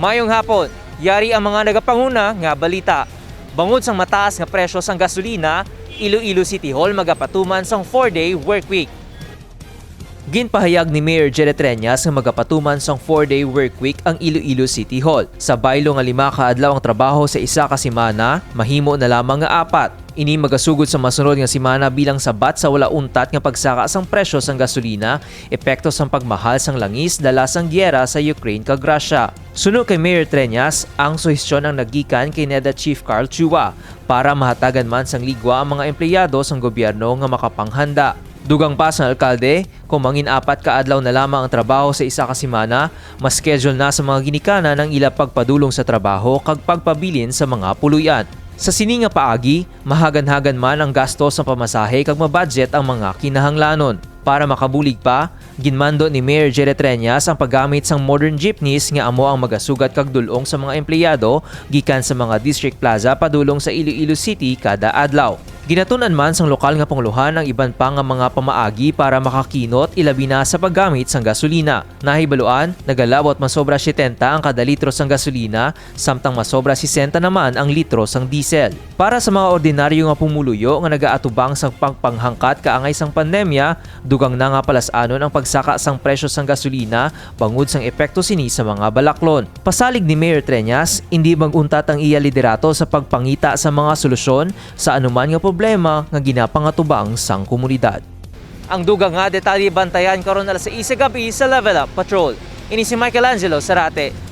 Mayong hapon, yari ang mga nagapanguna nga balita. Bangod sang mataas nga presyo sang gasolina, Iloilo City Hall magapatuman sang 4-day work week. Ginpahayag ni Mayor Jere Treñas nga magapatuman sang 4-day work week ang Iloilo City Hall. Sa baylo nga 5 ka adlaw ang trabaho sa isa ka semana, mahimo na lamang nga 4. Ini magasugod sa masunod nga semana bilang sabat sa wala untat nga pagsaka sang presyo sang gasolina, epekto sang pagmahal sang langis dala sang gyera sa Ukraine kag Russia. Sunod kay Mayor Treñas, ang suhestyon ang nagikan kay NEDA Chief Carl Chua para mahatagan man sang ligwa ang mga empleyado sang gobyerno nga makapanghanda. Dugang pa sa alkalde, kung mangin 4 ka adlaw na lamang ang trabaho sa isa ka semana, mas schedule na sa mga ginikana ng ila pagpadulong sa trabaho kag pagpabilin sa mga puluyan. Sa sini nga paagi, mahagan-hagan man ang gastos sa pamasahe kag mabudget ang mga kinahanglanon. Para makabulig pa, ginmando ni Mayor Jere Treñas ang paggamit sang modern jeepneys nga amo ang magasugat kag dulong sa mga empleyado gikan sa mga district plaza padulong sa Iloilo City kada adlaw. Ginatunan man sang lokal nga panguluhan ang iban pa nga mga pamaagi para makakinot ilabi na sa paggamit sang gasolina. Nahibaluan, nagalawot masobra 70 ang kada litro sang gasolina, samtang masobra 60 naman ang litro sang diesel. Para sa mga ordinaryo nga pumuluyo nga nagaatubang sang pagpanghangkat kaangay sang pandemya, dugang na nga palasanon ang pagsaka sang presyo sang gasolina bangod sang epekto sini sa mga balaklon. Pasalig ni Mayor Treñas, hindi maguntat ang iya liderato sa pagpangita sa mga solusyon sa anuman nga problema nga ginapangatubang sang komunidad. Ang dugang nga detalye bantayan karon alas 6 gabi sa Level Up Patrol. Ini si Michael Angelo Sarate.